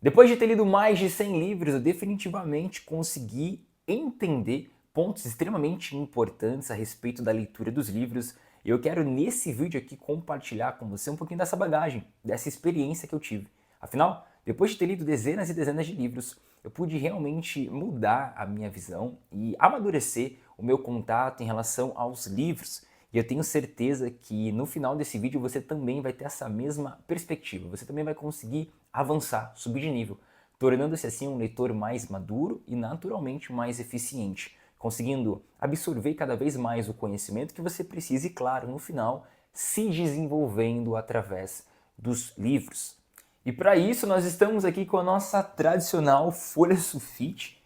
Depois de ter lido mais de 100 livros, eu definitivamente consegui entender pontos extremamente importantes a respeito da leitura dos livros. E eu quero nesse vídeo aqui compartilhar com você um pouquinho dessa bagagem, dessa experiência que eu tive. Afinal, depois de ter lido dezenas e dezenas de livros, eu pude realmente mudar a minha visão e amadurecer o meu contato em relação aos livros. E eu tenho certeza que no final desse vídeo você também vai ter essa mesma perspectiva. Você também vai conseguir avançar, subir de nível, tornando-se assim um leitor mais maduro e naturalmente mais eficiente, conseguindo absorver cada vez mais o conhecimento que você precisa e, claro, no final, se desenvolvendo através dos livros. E para isso nós estamos aqui com a nossa tradicional folha sulfite,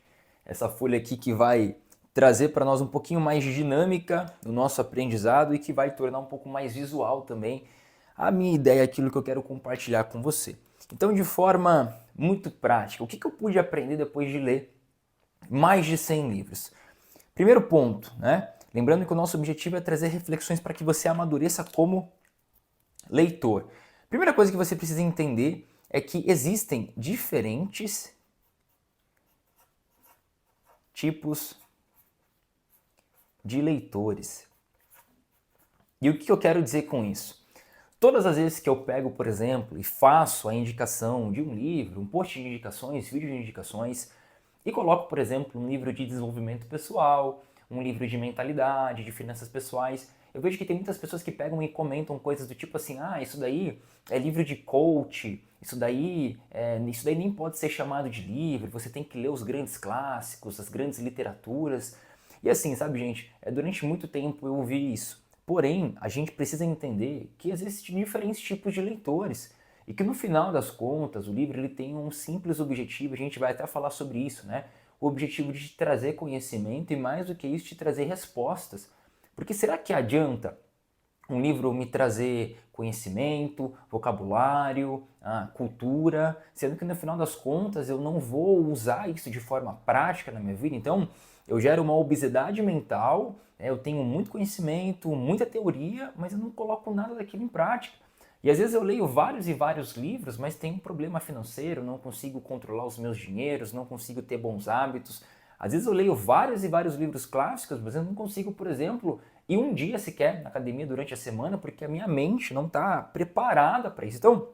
essa folha aqui que vai trazer para nós um pouquinho mais de dinâmica no nosso aprendizado e que vai tornar um pouco mais visual também a minha ideia, aquilo que eu quero compartilhar com você. Então, de forma muito prática, o que eu pude aprender depois de ler mais de 100 livros? Primeiro ponto, né? Lembrando que o nosso objetivo é trazer reflexões para que você amadureça como leitor. Primeira coisa que você precisa entender é que existem diferentes tipos de leitores. E o que eu quero dizer com isso? Todas as vezes que eu pego, por exemplo, e faço a indicação de um livro, um post de indicações, vídeo de indicações, e coloco, por exemplo, um livro de desenvolvimento pessoal, um livro de mentalidade, de finanças pessoais, eu vejo que tem muitas pessoas que pegam e comentam coisas do tipo assim, ah, isso daí é livro de coach, isso daí nem pode ser chamado de livro, você tem que ler os grandes clássicos, as grandes literaturas. E assim, sabe, gente, durante muito tempo eu ouvi isso. Porém, a gente precisa entender que existem diferentes tipos de leitores e que no final das contas o livro ele tem um simples objetivo, a gente vai até falar sobre isso, né? O objetivo de te trazer conhecimento e mais do que isso, te trazer respostas. Porque será que adianta um livro me trazer conhecimento, vocabulário, cultura, sendo que no final das contas eu não vou usar isso de forma prática na minha vida? Então eu gero uma obesidade mental, eu tenho muito conhecimento, muita teoria, mas eu não coloco nada daquilo em prática. E às vezes eu leio vários e vários livros, mas tenho um problema financeiro, não consigo controlar os meus dinheiros, não consigo ter bons hábitos. Às vezes eu leio vários e vários livros clássicos, mas eu não consigo, por exemplo, ir um dia sequer na academia durante a semana, porque a minha mente não está preparada para isso. Então,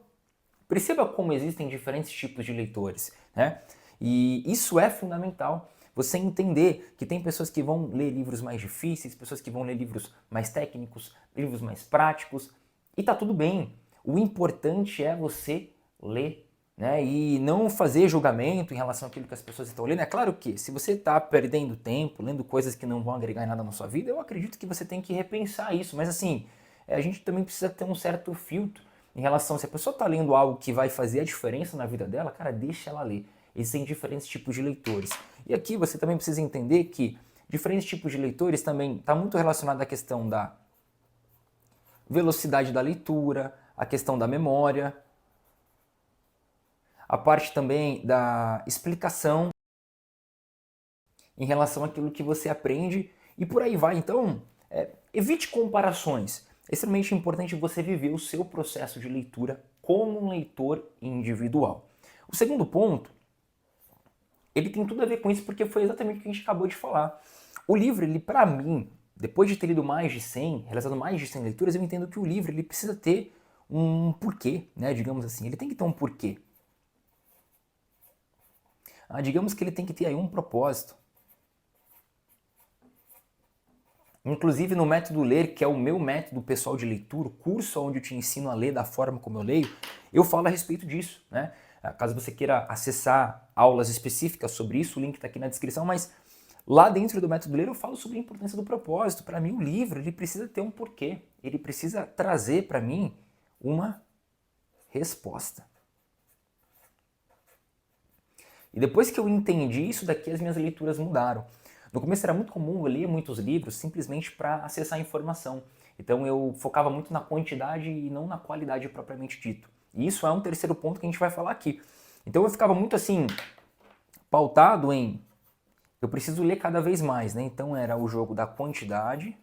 perceba como existem diferentes tipos de leitores, né? E isso é fundamental. Você entender que tem pessoas que vão ler livros mais difíceis, pessoas que vão ler livros mais técnicos, livros mais práticos, e tá tudo bem. O importante é você ler, né? E não fazer julgamento em relação àquilo que as pessoas estão lendo. É claro que se você está perdendo tempo, lendo coisas que não vão agregar nada na sua vida, eu acredito que você tem que repensar isso. Mas assim, a gente também precisa ter um certo filtro em relação, se a pessoa está lendo algo que vai fazer a diferença na vida dela, cara, deixa ela ler. Existem diferentes tipos de leitores. E aqui você também precisa entender que diferentes tipos de leitores também está muito relacionado à questão da velocidade da leitura, a questão da memória, a parte também da explicação em relação àquilo que você aprende e por aí vai. Então, evite comparações. É extremamente importante você viver o seu processo de leitura como um leitor individual. O segundo ponto, ele tem tudo a ver com isso porque foi exatamente o que a gente acabou de falar. O livro, ele para mim, depois de ter lido mais de 100, realizado mais de 100 leituras, eu entendo que o livro ele precisa ter um porquê, né? Digamos assim, ele tem que ter um porquê. Digamos que ele tem que ter aí um propósito. Inclusive no método Ler, que é o meu método pessoal de leitura, o curso onde eu te ensino a ler da forma como eu leio, eu falo a respeito disso, né? Caso você queira acessar aulas específicas sobre isso, o link está aqui na descrição, mas lá dentro do método Ler eu falo sobre a importância do propósito. Para mim o livro ele precisa ter um porquê, ele precisa trazer para mim uma resposta. E depois que eu entendi isso daqui, as minhas leituras mudaram. No começo era muito comum eu ler muitos livros simplesmente para acessar informação. Então eu focava muito na quantidade e não na qualidade propriamente dito. E isso é um terceiro ponto que a gente vai falar aqui. Então eu ficava muito assim, pautado em eu preciso ler cada vez mais, né? Então era o jogo da quantidade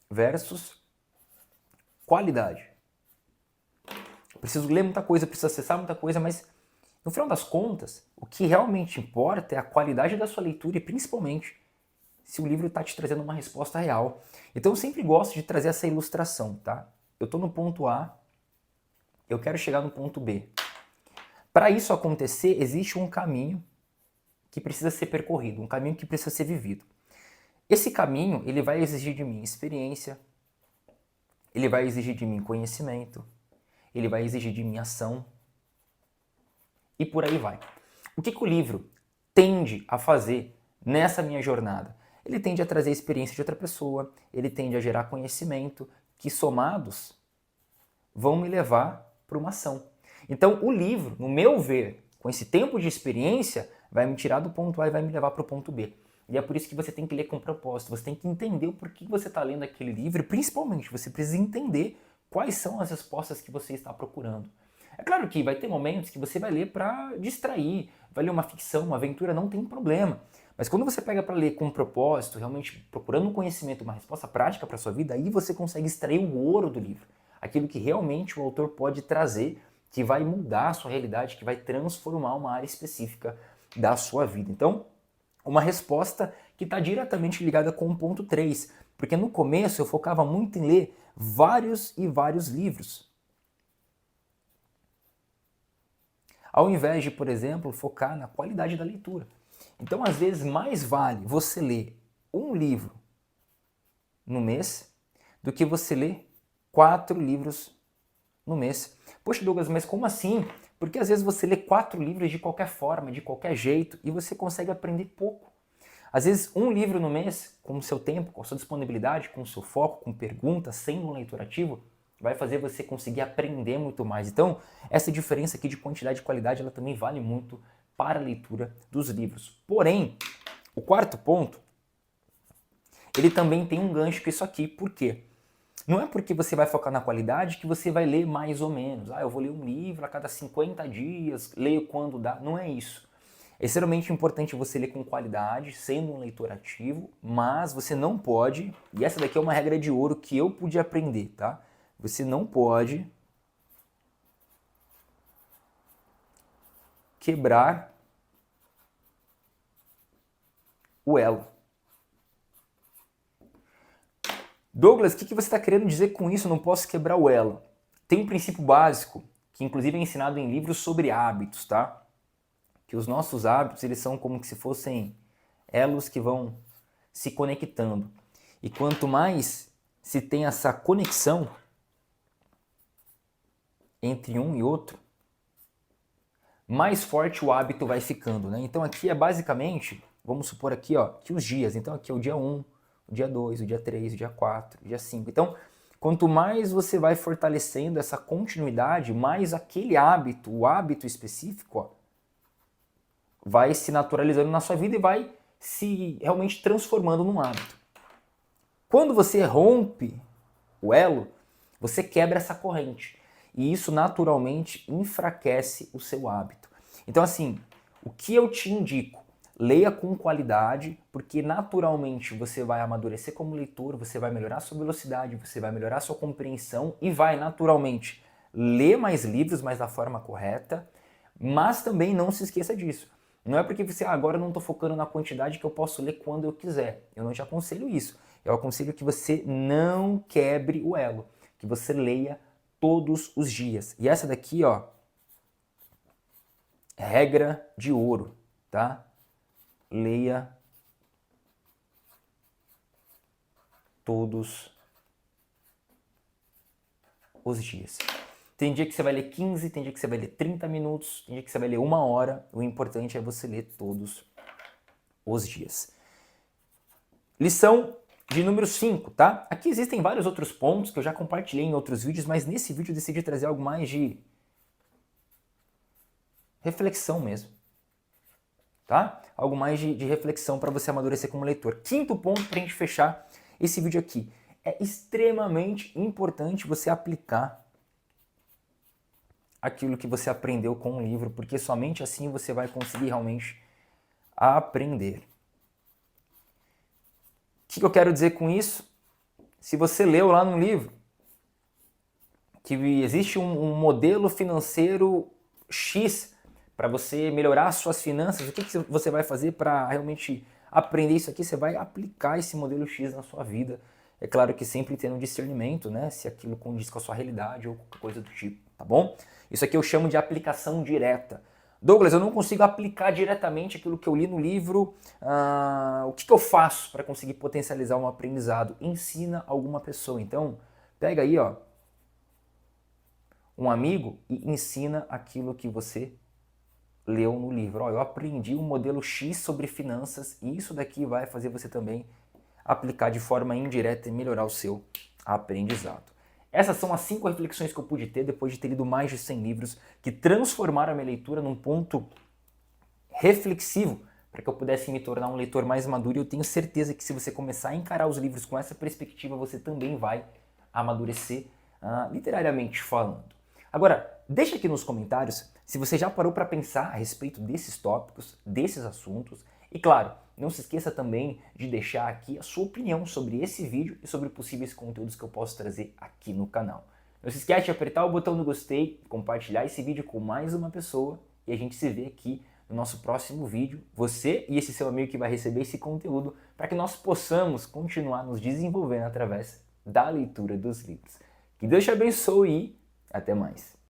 versus qualidade. Eu preciso ler muita coisa, eu preciso acessar muita coisa, mas no final das contas, o que realmente importa é a qualidade da sua leitura e principalmente se o livro está te trazendo uma resposta real. Então eu sempre gosto de trazer essa ilustração, tá? Eu estou no ponto A, eu quero chegar no ponto B. Para isso acontecer, existe um caminho que precisa ser percorrido, um caminho que precisa ser vivido. Esse caminho, ele vai exigir de mim experiência, ele vai exigir de mim conhecimento, ele vai exigir de mim ação e por aí vai. O que o livro tende a fazer nessa minha jornada? Ele tende a trazer a experiência de outra pessoa, ele tende a gerar conhecimento que somados vão me levar para uma ação. Então o livro, no meu ver, com esse tempo de experiência, vai me tirar do ponto A e vai me levar para o ponto B. E é por isso que você tem que ler com propósito, você tem que entender o porquê você está lendo aquele livro e principalmente você precisa entender quais são as respostas que você está procurando. É claro que vai ter momentos que você vai ler para distrair, vai ler uma ficção, uma aventura, não tem problema. Mas quando você pega para ler com um propósito, realmente procurando um conhecimento, uma resposta prática para a sua vida, aí você consegue extrair o ouro do livro. Aquilo que realmente o autor pode trazer, que vai mudar a sua realidade, que vai transformar uma área específica da sua vida. Então, uma resposta que está diretamente ligada com o ponto 3, porque no começo eu focava muito em ler vários e vários livros. Ao invés de, por exemplo, focar na qualidade da leitura. Então, às vezes, mais vale você ler um livro no mês do que você ler 4 livros no mês. Poxa, Douglas, mas como assim? Porque às vezes você lê 4 livros de qualquer forma, de qualquer jeito, e você consegue aprender pouco. Às vezes, um livro no mês, com o seu tempo, com a sua disponibilidade, com o seu foco, com perguntas, sem um leitor ativo, vai fazer você conseguir aprender muito mais. Então, essa diferença aqui de quantidade e qualidade, ela também vale muito para a leitura dos livros. Porém, o quarto ponto, ele também tem um gancho com isso aqui. Por quê? Não é porque você vai focar na qualidade que você vai ler mais ou menos. Eu vou ler um livro a cada 50 dias, leio quando dá. Não é isso. É extremamente importante você ler com qualidade, sendo um leitor ativo, mas você não pode, e essa daqui é uma regra de ouro que eu pude aprender, tá? Você não pode quebrar o elo. Douglas, o que você está querendo dizer com isso? Eu não posso quebrar o elo. Tem um princípio básico, que inclusive é ensinado em livros sobre hábitos, tá? Que os nossos hábitos, eles são como se fossem elos que vão se conectando. E quanto mais se tem essa conexão entre um e outro, mais forte o hábito vai ficando, né? Então aqui é basicamente, vamos supor aqui, ó, que os dias. Então aqui é o dia 1, o dia 2, o dia 3, o dia 4, o dia 5. Então, quanto mais você vai fortalecendo essa continuidade, mais aquele hábito, o hábito específico, ó, vai se naturalizando na sua vida e vai se realmente transformando num hábito. Quando você rompe o elo, você quebra essa corrente. E isso naturalmente enfraquece o seu hábito. Então, assim, o que eu te indico? Leia com qualidade, porque naturalmente você vai amadurecer como leitor, você vai melhorar sua velocidade, você vai melhorar sua compreensão e vai naturalmente ler mais livros, mas da forma correta. Mas também não se esqueça disso. Não é porque você, agora eu não estou focando na quantidade que eu posso ler quando eu quiser. Eu não te aconselho isso. Eu aconselho que você não quebre o elo, que você leia todos os dias. E essa daqui, ó, é regra de ouro, tá? Leia todos os dias. Tem dia que você vai ler 15, tem dia que você vai ler 30 minutos, tem dia que você vai ler 1 hora. O importante é você ler todos os dias. Lição de número 5, tá? Aqui existem vários outros pontos que eu já compartilhei em outros vídeos, mas nesse vídeo eu decidi trazer algo mais de reflexão mesmo, tá? Algo mais de reflexão para você amadurecer como leitor. Quinto ponto para a gente fechar esse vídeo aqui. É extremamente importante você aplicar aquilo que você aprendeu com o livro, porque somente assim você vai conseguir realmente aprender. O que eu quero dizer com isso? Se você leu lá no livro que existe um modelo financeiro X para você melhorar as suas finanças, o que você vai fazer para realmente aprender isso aqui? Você vai aplicar esse modelo X na sua vida. É claro que sempre tendo discernimento, né? Se aquilo condiz com a sua realidade ou qualquer coisa do tipo, tá bom? Isso aqui eu chamo de aplicação direta. Douglas, eu não consigo aplicar diretamente aquilo que eu li no livro. O que eu faço para conseguir potencializar um aprendizado? Ensina alguma pessoa. Então, pega aí, ó, um amigo e ensina aquilo que você leu no livro. Ó, eu aprendi um modelo X sobre finanças e isso daqui vai fazer você também aplicar de forma indireta e melhorar o seu aprendizado. Essas são as 5 reflexões que eu pude ter depois de ter lido mais de 100 livros que transformaram a minha leitura num ponto reflexivo para que eu pudesse me tornar um leitor mais maduro, e eu tenho certeza que se você começar a encarar os livros com essa perspectiva, você também vai amadurecer, literariamente falando. Agora, deixa aqui nos comentários se você já parou para pensar a respeito desses tópicos, desses assuntos. E claro, não se esqueça também de deixar aqui a sua opinião sobre esse vídeo e sobre possíveis conteúdos que eu posso trazer aqui no canal. Não se esquece de apertar o botão do gostei, compartilhar esse vídeo com mais uma pessoa e a gente se vê aqui no nosso próximo vídeo, você e esse seu amigo que vai receber esse conteúdo, para que nós possamos continuar nos desenvolvendo através da leitura dos livros. Que Deus te abençoe e até mais.